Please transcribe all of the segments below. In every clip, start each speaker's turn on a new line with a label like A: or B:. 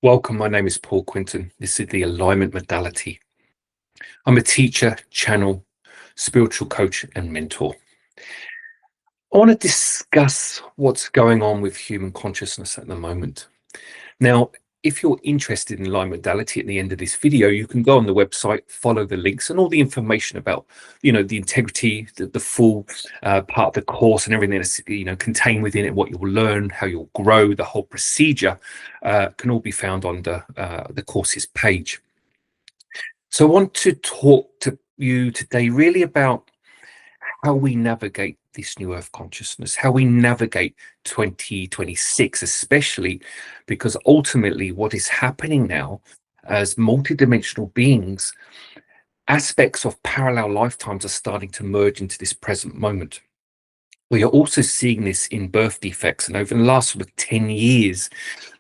A: Welcome, my name is Paul Quinton. This is the alignment modality. I'm a teacher, channel, spiritual coach, and mentor. I want to discuss what's going on with human consciousness at the moment. Now, if you're interested in alignment modality at the end of this video, you can go on the website, follow the links and all the information about, the integrity, the full part of the course and everything that's, contained within it, what you'll learn, how you'll grow, the whole procedure can all be found on the courses page. So I want to talk to you today really about how we navigate this new earth consciousness, how we navigate 2026, especially because ultimately what is happening now as multidimensional beings, aspects of parallel lifetimes are starting to merge into this present moment. We are also seeing this in birth defects, and over the last sort of 10 years,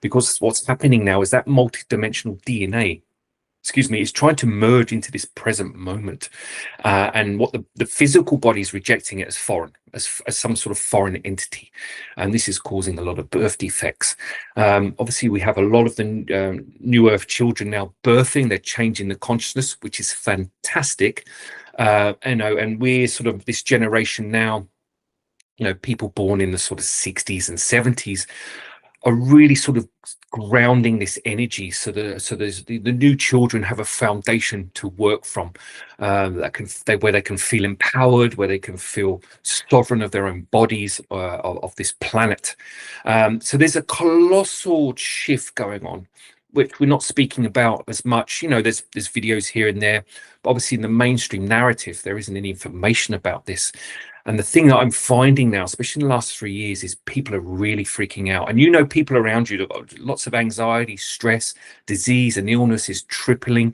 A: because what's happening now is that multidimensional DNA, is trying to merge into this present moment, and what the physical body is rejecting it as foreign, as some sort of foreign entity, and this is causing a lot of birth defects. Obviously, we have a lot of the new earth children now birthing. They're changing the consciousness, which is fantastic. And we're sort of this generation now, people born in the sort of 60s and 70s are really sort of grounding this energy, so there's the new children have a foundation to work from, where they can feel empowered, where they can feel sovereign of their own bodies, of this planet. So there's a colossal shift going on, which we're not speaking about as much. There's videos here and there, but obviously in the mainstream narrative there isn't any information about this. And the thing that I'm finding now, especially in the last 3 years, is people are really freaking out. And people around you that got lots of anxiety, stress, disease, and illness is tripling.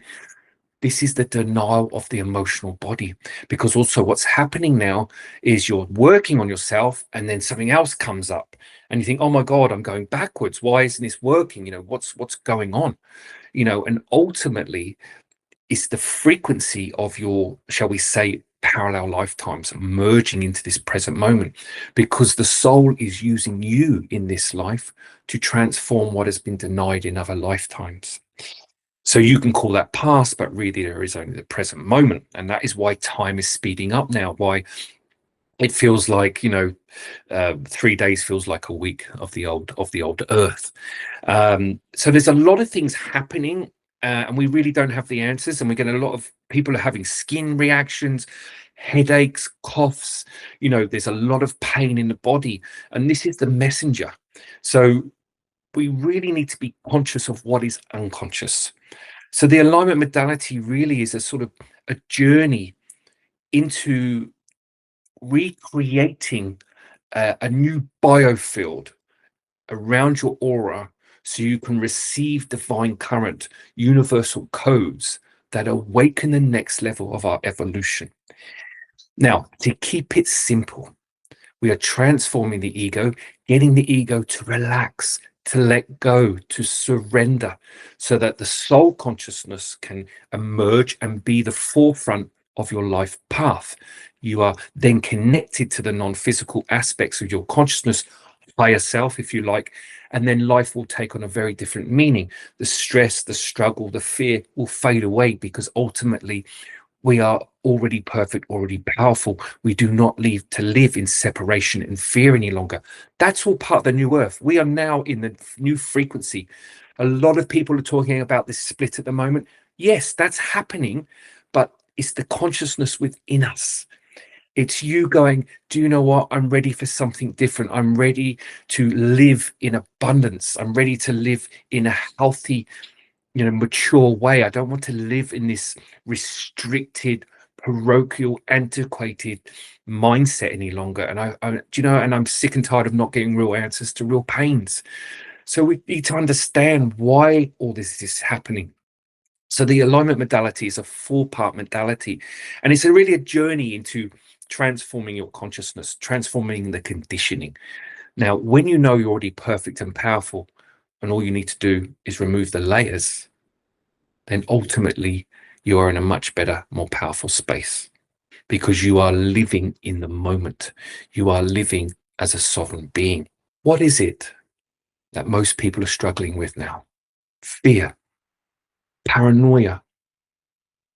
A: This is the denial of the emotional body, because also what's happening now is you're working on yourself and then something else comes up and you think, oh my God, I'm going backwards. Why isn't this working? What's going on? And ultimately it's the frequency of your, shall we say, parallel lifetimes merging into this present moment, because the soul is using you in this life to transform what has been denied in other lifetimes. So you can call that past, but really there is only the present moment. And that is why time is speeding up now, why it feels like 3 days feels like a week of the old earth. So there's a lot of things happening, and we really don't have the answers, and we're getting a lot of people are having skin reactions, headaches, coughs. There's a lot of pain in the body, and this is the messenger. So we really need to be conscious of what is unconscious. So the alignment modality really is a sort of a journey into recreating a new biofield around your aura, so you can receive divine current, universal codes that awaken the next level of our evolution. Now, to keep it simple, we are transforming the ego, getting the ego to relax, to let go, to surrender, so that the soul consciousness can emerge and be the forefront of your life path. You are then connected to the non-physical aspects of your consciousness, higher self, if you like, and then life will take on a very different meaning. The stress, the struggle, the fear will fade away, because ultimately we are already perfect, already powerful. We do not need to live in separation and fear any longer. That's all part of the new earth. We are now in the new frequency. A lot of people are talking about this split at the moment. Yes, that's happening, but it's the consciousness within us. It's you going, do you know what? I'm ready for something different. I'm ready to live in abundance. I'm ready to live in a healthy, mature way. I don't want to live in this restricted, parochial, antiquated mindset any longer. And and I'm sick and tired of not getting real answers to real pains. So we need to understand why all this is happening. So the alignment modality is a 4-part modality, and it's really a journey into transforming your consciousness, transforming the conditioning. Now, when you know you're already perfect and powerful, and all you need to do is remove the layers, then ultimately you are in a much better, more powerful space, because you are living in the moment. You are living as a sovereign being. What is it that most people are struggling with now? fear, paranoia,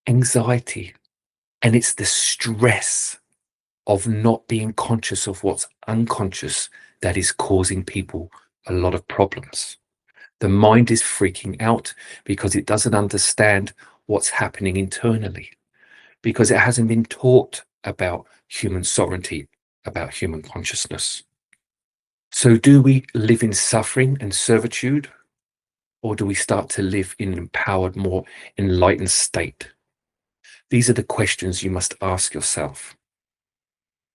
A: anxiety, and it's the stress of not being conscious of what's unconscious that is causing people a lot of problems. The mind is freaking out because it doesn't understand what's happening internally, because it hasn't been taught about human sovereignty, about human consciousness. So, do we live in suffering and servitude, or do we start to live in an empowered, more enlightened state? These are the questions you must ask yourself.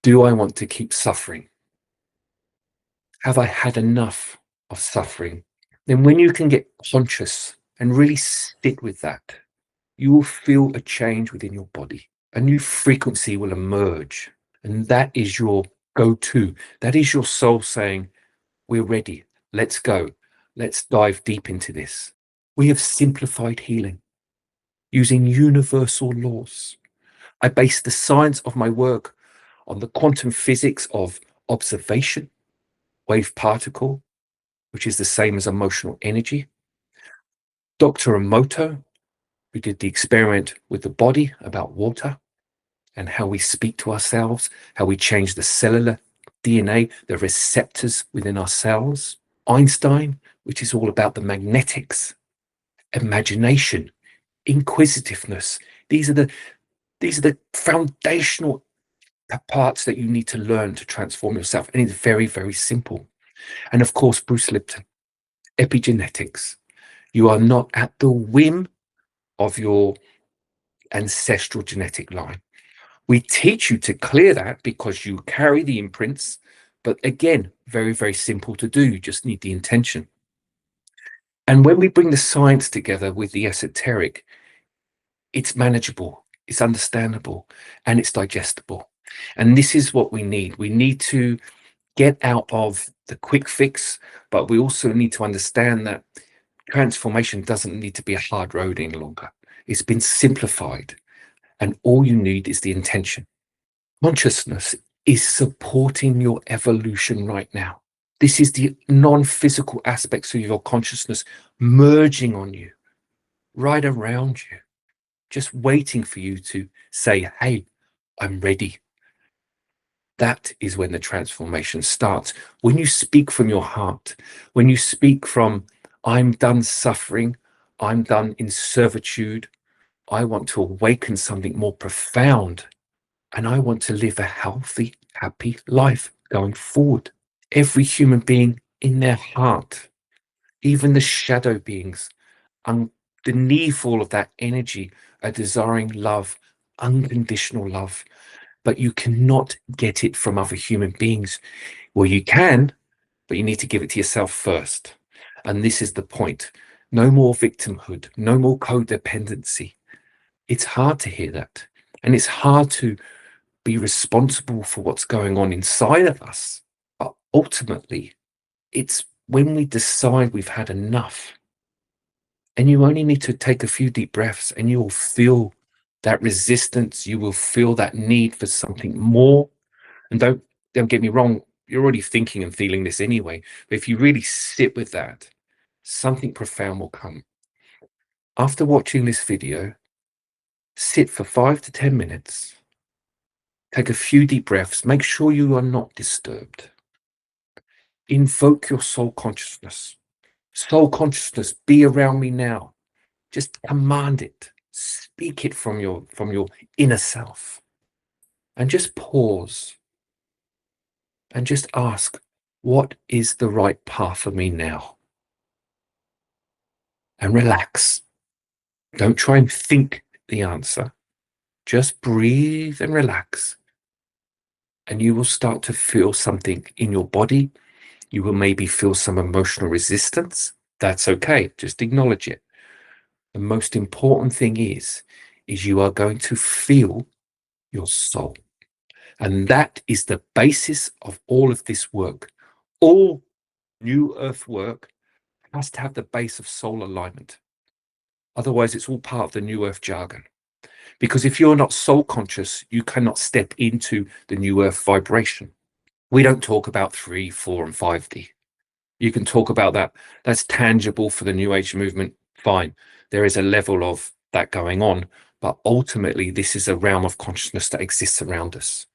A: Do I want to keep suffering? Have I had enough of suffering? Then, when you can get conscious and really sit with that, you will feel a change within your body. A new frequency will emerge, and that is your go to. That is your soul saying, we're ready. Let's go. Let's dive deep into this. We have simplified healing using universal laws. I base the science of my work on the quantum physics of observation, wave particle, which is the same as emotional energy. Dr. Emoto, who did the experiment with the body about water and how we speak to ourselves, how we change the cellular DNA, the receptors within our cells. Einstein, which is all about the magnetics, imagination, inquisitiveness. These are the foundational parts that you need to learn to transform yourself. And it's very, very simple. And of course, Bruce Lipton, epigenetics. You are not at the whim of your ancestral genetic line. We teach you to clear that because you carry the imprints. But again, very, very simple to do. You just need the intention. And when we bring the science together with the esoteric, it's manageable, it's understandable, and it's digestible. And this is what we need. We need to get out of the quick fix, but we also need to understand that transformation doesn't need to be a hard road any longer. It's been simplified, and all you need is the intention. Consciousness is supporting your evolution right now. This is the non-physical aspects of your consciousness merging on you, right around you, just waiting for you to say, hey, I'm ready. That is when the transformation starts. When you speak from your heart, when you speak from, I'm done suffering, I'm done in servitude, I want to awaken something more profound, and I want to live a healthy, happy life going forward. Every human being in their heart, even the shadow beings, underneath all of that energy, are desiring love, unconditional love. But you cannot get it from other human beings. Well, you can, but you need to give it to yourself first. And this is the point. No more victimhood, no more codependency. It's hard to hear that. And it's hard to be responsible for what's going on inside of us. But ultimately, it's when we decide we've had enough. And you only need to take a few deep breaths and you will feel that resistance. You will feel that need for something more. And don't get me wrong, you're already thinking and feeling this anyway. But if you really sit with that, something profound will come. After watching this video, sit for 5 to 10 minutes. Take a few deep breaths. Make sure you are not disturbed. Invoke your soul consciousness. Soul consciousness, be around me now. Just command it. Speak it from your inner self. And just pause. And just ask, what is the right path for me now? And relax. Don't try and think the answer. Just breathe and relax. And you will start to feel something in your body. You will maybe feel some emotional resistance. That's okay. Just acknowledge it. The most important thing is you are going to feel your soul. And that is the basis of all of this work. All New Earth work has to have the base of soul alignment. Otherwise, it's all part of the New Earth jargon. Because if you're not soul conscious, you cannot step into the New Earth vibration. We don't talk about 3, 4, and 5D. You can talk about that. That's tangible for the New Age movement. Fine. There is a level of that going on, but ultimately, this is a realm of consciousness that exists around us.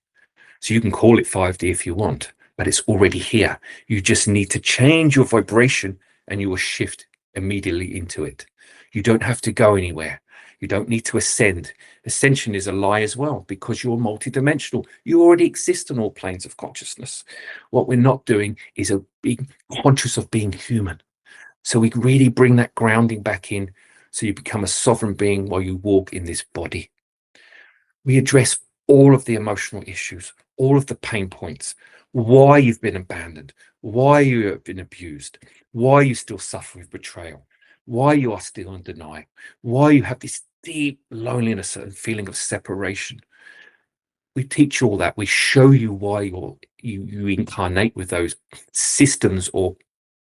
A: So you can call it 5D if you want, but it's already here. You just need to change your vibration and you will shift immediately into it. You don't have to go anywhere. You don't need to ascend. Ascension is a lie as well, because you're multidimensional. You already exist on all planes of consciousness. What we're not doing is being conscious of being human. So we really bring that grounding back in, so you become a sovereign being while you walk in this body. We address all of the emotional issues, all of the pain points, why you've been abandoned, why you have been abused, why you still suffer with betrayal, why you are still in denial, why you have this deep loneliness and feeling of separation. We teach you all that. We show you why you incarnate with those systems, or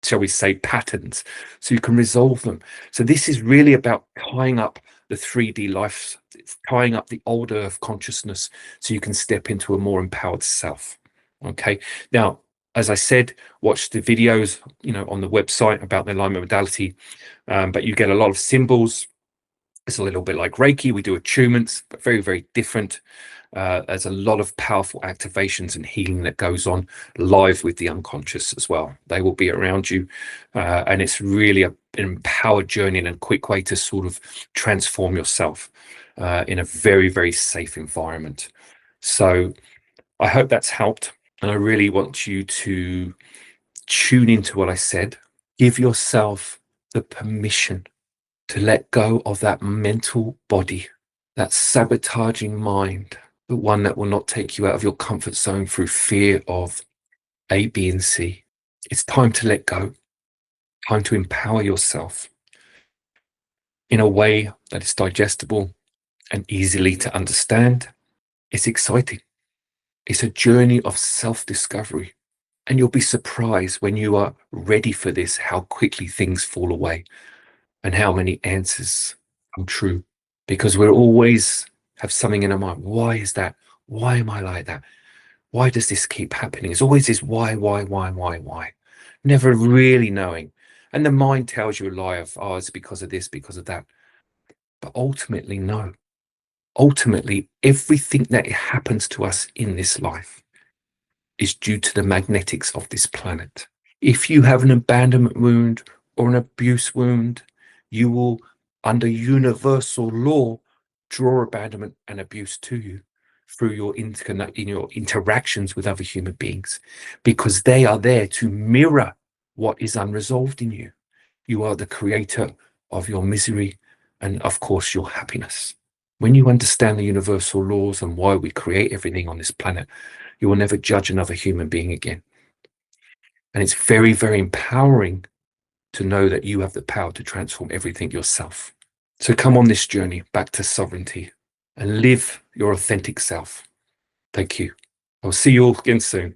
A: shall we say patterns, so you can resolve them. So this is really about tying up the 3D life. It's tying up the old earth consciousness so you can step into a more empowered self. Okay. Now, as I said, watch the videos, on the website about the alignment modality, but you get a lot of symbols. It's a little bit like Reiki. We do attunements, but very, very different. There's a lot of powerful activations and healing that goes on live with the unconscious as well. They will be around you. And it's really an empowered journey and a quick way to sort of transform yourself in a very, very safe environment. So I hope that's helped. And I really want you to tune into what I said. Give yourself the permission to let go of that mental body, that sabotaging mind, the one that will not take you out of your comfort zone through fear of A, B, and C. It's time to let go, time to empower yourself in a way that is digestible and easily to understand. It's exciting. It's a journey of self-discovery. And you'll be surprised when you are ready for this, how quickly things fall away and how many answers come true. Because we're always have something in our mind. Why is that? Why am I like that? Why does this keep happening? It's always this why? Never really knowing. And the mind tells you a lie of, oh, it's because of this, because of that. But ultimately, no. Ultimately, everything that happens to us in this life is due to the magnetics of this planet. If you have an abandonment wound or an abuse wound, you will, under universal law, draw abandonment and abuse to you through your interactions with other human beings, because they are there to mirror what is unresolved in you. You are the creator of your misery and, of course, your happiness. When you understand the universal laws and why we create everything on this planet, you will never judge another human being again. And it's very, very empowering to know that you have the power to transform everything yourself. So come on this journey back to sovereignty and live your authentic self. Thank you. I'll see you all again soon.